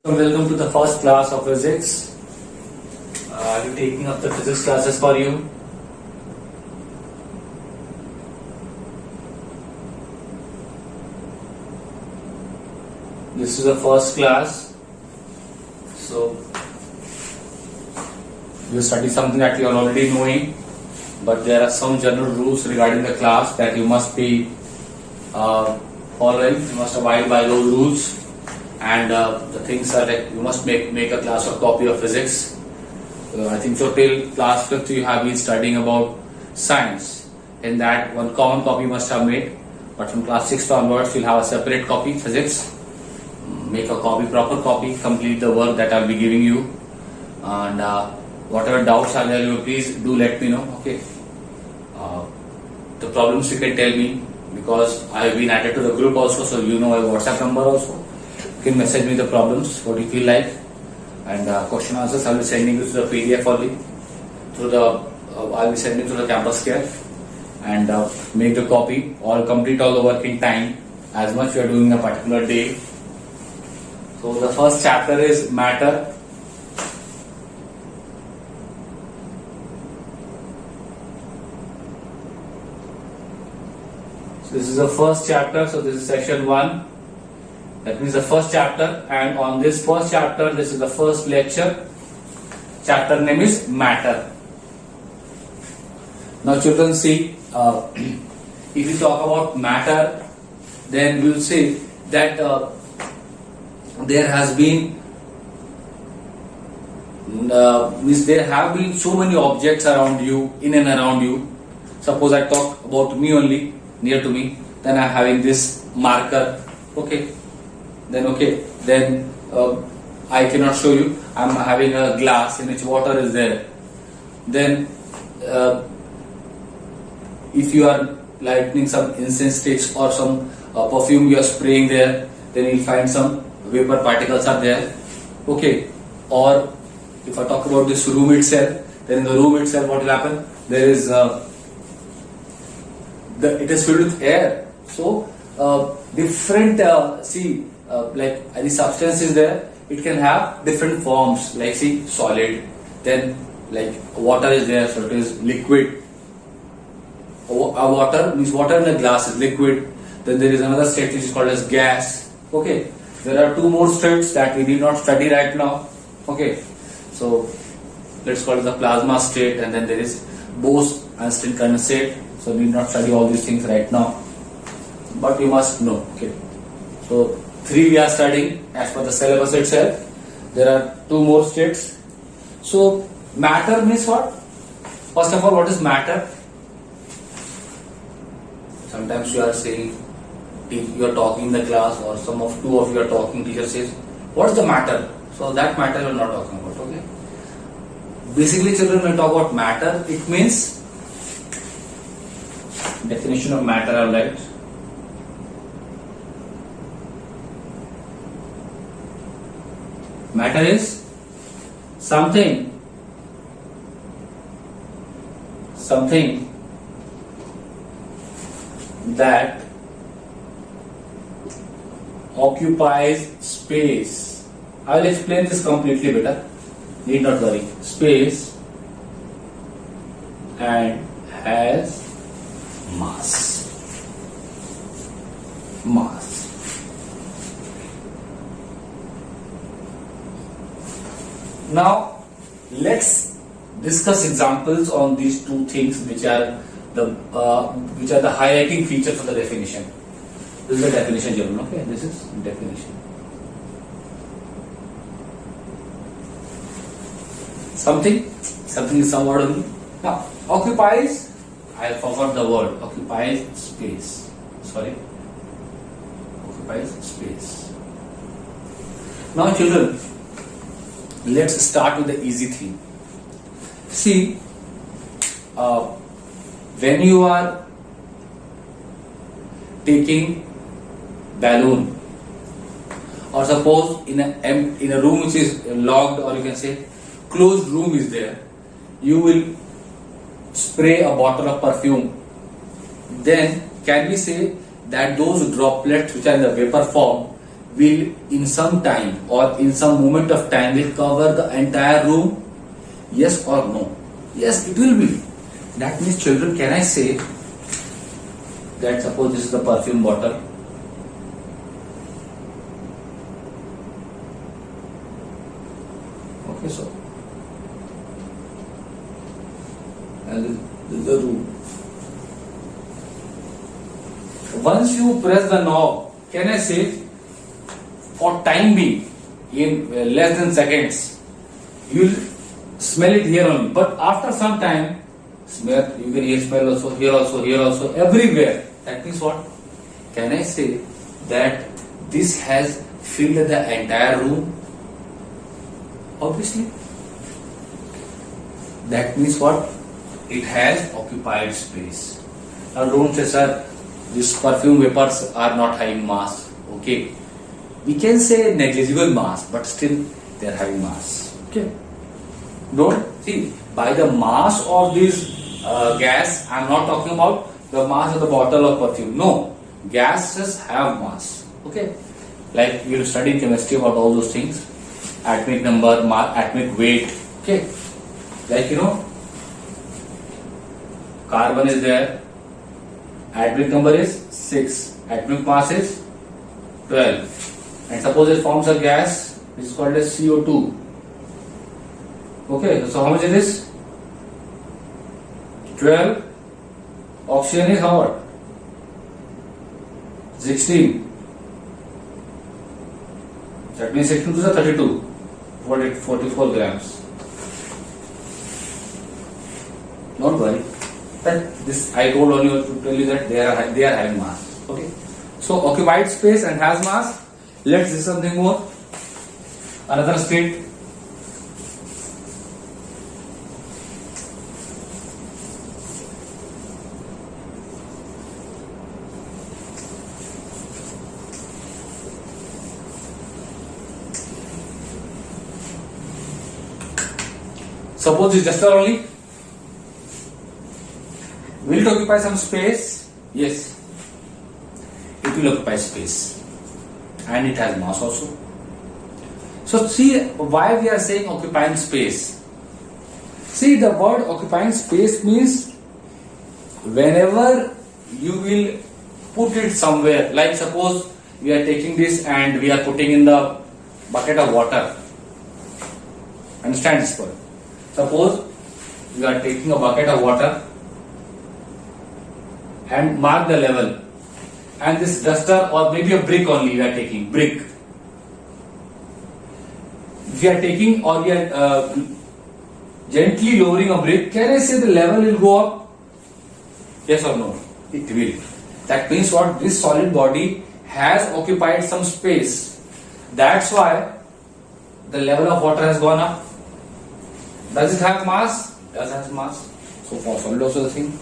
Welcome to the first class of physics. I'll be taking up the physics classes for you. This is the first class. So, you study something that you are already knowing, but there are some general rules regarding the class that you must be following. You must abide by those rules. And the things are like you must make a class or copy of physics. I think so till class 5th you have been studying about science. In that one common copy must have made. But from class 6th onwards you'll have a separate copy physics. Make a copy, proper copy, complete the work that I'll be giving you. And whatever doubts are there, you please do let me know. Okay. The problems you can tell me because I have been added to the group also, so you know my WhatsApp number also. You can message me the problems, what you feel like, and question answers I'll be sending you to the PDF only. I'll be sending to the campus care, and make the copy or complete all the work in time as much you are doing a particular day. So the first chapter is matter. So this is the first chapter. So this is section 1. That means the first chapter, and on this first chapter, this is the first lecture. Chapter name is matter. Now children see, if you talk about matter, then we will see that there has been, there have been so many objects around you, in and around you. Suppose I talk about me only, near to me, then I am having this marker, okay. Then I cannot show you. I am having a glass in which water is there. Then if you are lighting some incense sticks or some perfume you are spraying there, then you will find some vapor particles are there. Okay. Or if I talk about this room itself, then in the room itself what will happen? There is it is filled with air. So different like any substance is there, it can have different forms, like see solid, then like water is there, so it is liquid. Water means water in a glass is liquid. Then there is another state which is called as gas. Okay, there are two more states that we need not study right now. Okay, so let's call it the plasma state, and then there is Bose-Einstein condensate. So we need not study all these things right now, but you must know. Okay, so 3 we are studying as per the syllabus itself. There are 2 more states. So matter means what? First of all, what is matter? Sometimes you are saying, if you are talking in the class or two of you are talking, teacher says, what is the matter? So that matter you are not talking about, okay? Basically children, when we talk about matter, it means, definition of matter I write. Matter is something that occupies space. I will explain this completely better. Need not worry. Space and has mass. Now, let's discuss examples on these two things, which are the highlighting features of the definition. This is the definition, children. Okay, this is definition. Something is some word only. Now, occupies. I forgot the word. Occupies space. Sorry. Occupies space. Now, children, let's start with the easy thing. See, when you are taking balloon, or suppose in a room which is locked, or you can say closed room is there, you will spray a bottle of perfume. Then can we say that those droplets which are in the vapor form will in some time or in some moment of time will cover the entire room? Yes or no? Yes, it will be. That means children, can I say that suppose this is the perfume bottle. Okay, so and this is the room. Once you press the knob, can I say for time being in less than seconds, you will smell it here only. But after some time, smell you can hear smell also here also everywhere. That means what? Can I say that this has filled the entire room? Obviously. That means what? It has occupied space. Now don't say, sir, these perfume vapors are not having mass. Okay. We can say negligible mass, but still they are having mass. Okay. Don't see, by the mass of this gas, I am not talking about the mass of the bottle of perfume. No, gases have mass. Okay. Like you will study chemistry about all those things. Atomic number, atomic weight. Okay. Like carbon is there. Atomic number is 6. Atomic mass is 12. And suppose it forms a gas which is called as CO2. Okay, so how much is this? 12. Oxygen is how much? 16. That means 16 to the 32. 44 grams. Don't worry. That this I told on you to tell you that they are having mass. Okay. So occupied space and has mass. Let's see something more. Another state. Suppose it's duster only. Will it occupy some space? Yes. It will occupy space. And it has mass also. So see why we are saying occupying space. See, the word occupying space means whenever you will put it somewhere, like suppose we are taking this and we are putting in the bucket of water. Understand this word? Suppose you are taking a bucket of water and mark the level, and this duster or maybe a brick only you are taking, brick. If you are taking or you are gently lowering a brick, can I say the level will go up? Yes or no? It will. That means what? This solid body has occupied some space. That's why the level of water has gone up. Does it have mass? Does it have mass? So for solid also the thing.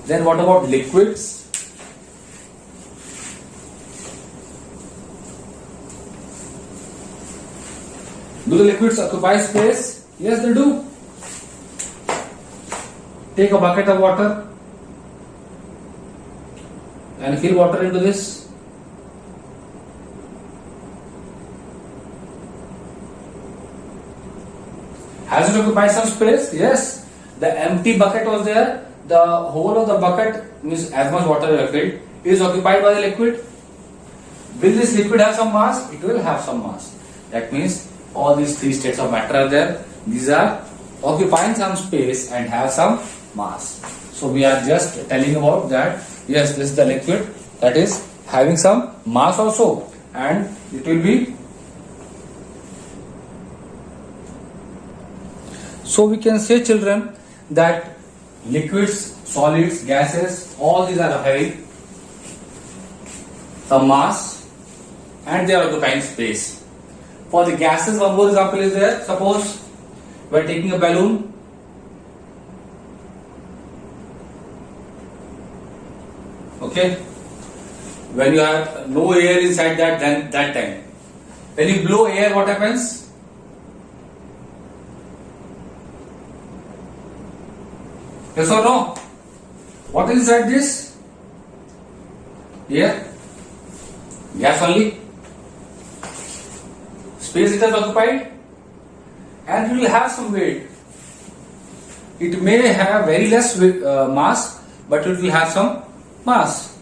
Then what about liquids? Do the liquids occupy space? Yes, they do. Take a bucket of water and fill water into this. Has it occupied some space? Yes. The empty bucket was there. The whole of the bucket, means as much water you have filled, is occupied by the liquid. Will this liquid have some mass? It will have some mass. That means all these three states of matter are there. These are occupying some space and have some mass. So we are just telling about that. Yes, this is the liquid that is having some mass also, and it will be. So we can say, children, that liquids, solids, gases, all these are having some mass and they are occupying space. For the gases, one more example is there. Suppose we are taking a balloon. Okay. When you have no air inside that, then that time. When you blow air, what happens? Yes or no? What is inside this? Air? Gas only? space it has occupied, and it will have some weight. It may have very less mass, but it will have some mass.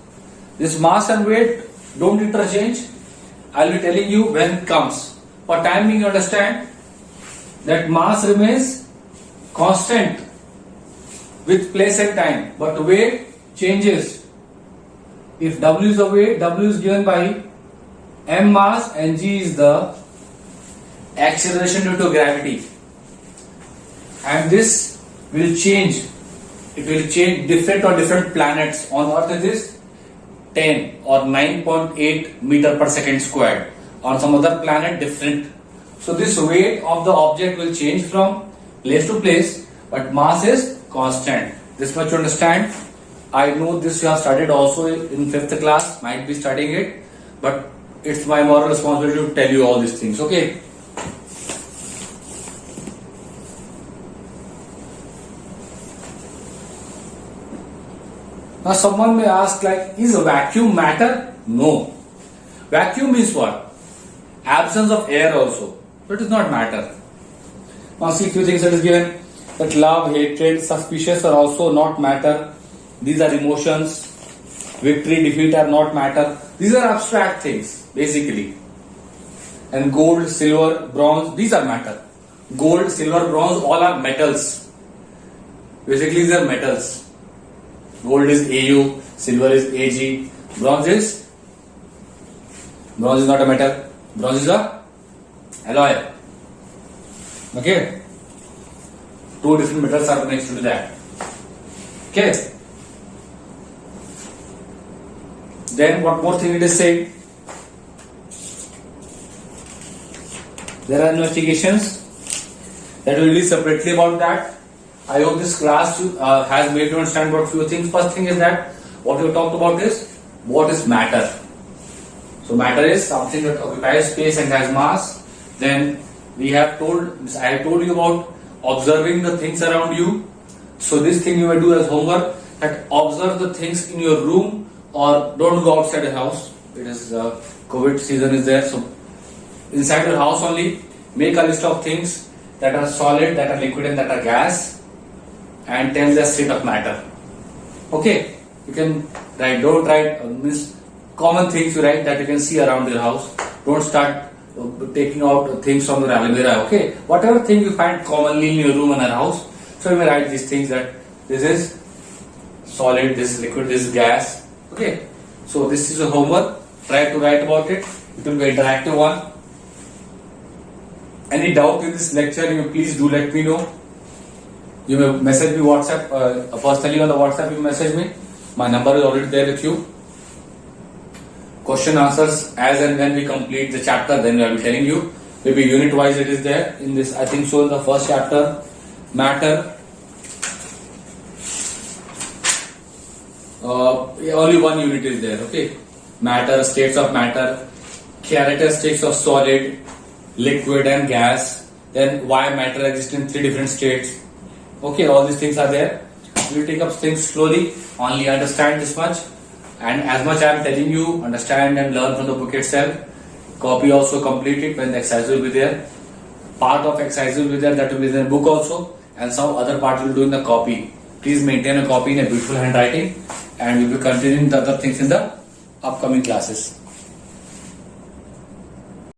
This mass and weight don't interchange. I will be telling you when it comes. For time being, you understand that mass remains constant with place and time, but weight changes. If W is the weight, W is given by m mass and g is the acceleration due to gravity, and this will change. It will change different on different planets. On Earth it is 10 or 9.8 meter per second squared. On some other planet different. So this weight of the object will change from place to place, but mass is constant. This much you understand. I know this you have studied also in 5th class, might be studying it, but it's my moral responsibility to tell you all these things, okay? Now someone may ask, like, is a vacuum matter? No. Vacuum means what? Absence of air also. But it is not matter. Now see, few things that is given, that love, hatred, suspicious are also not matter. These are emotions. Victory, defeat are not matter. These are abstract things, basically. And gold, silver, bronze, these are matter. Gold, silver, bronze, all are metals. Basically, these are metals. Gold is AU, silver is AG, bronze is not a metal. Bronze is a alloy. Okay. Two different metals are next to that. Okay. Then what more thing it is saying? There are investigations that will be separately about that. I hope this class has made you understand about few things. First thing is that what we talked about is what is matter. So matter is something that occupies space and has mass. Then I have told you about observing the things around you. So this thing you may do as homework, that observe the things in your room or don't go outside the house. It is COVID season is there, so inside your house only make a list of things that are solid, that are liquid and that are gas, and tell the state of matter. Okay, you can write, don't write means common things you write that you can see around your house. Don't start taking out things from your aloe vera. Okay, whatever thing you find commonly in your room and your house, so you may write these things that this is solid, this is liquid, this is gas. Okay, so this is a homework. Try to write about it. It will be an interactive one. Any doubt in this lecture, you may please do let me know. You may message me WhatsApp, personally on the WhatsApp you message me. My number is already there with you. Question answers as and when we complete the chapter, then I will be telling you. Maybe unit wise it is there in this, I think so in the first chapter. Matter. Only one unit is there, okay. Matter, states of matter, characteristics of solid, liquid and gas, then why matter exists in 3 different states. Okay, all these things are there. We will take up things slowly, only understand this much, and as much I am telling you, understand and learn from the book itself. Copy also, complete it when the exercise will be there. Part of exercise will be there, that will be in the book also, and some other part will do in the copy. Please maintain a copy in a beautiful handwriting, and we will be continuing the other things in the upcoming classes.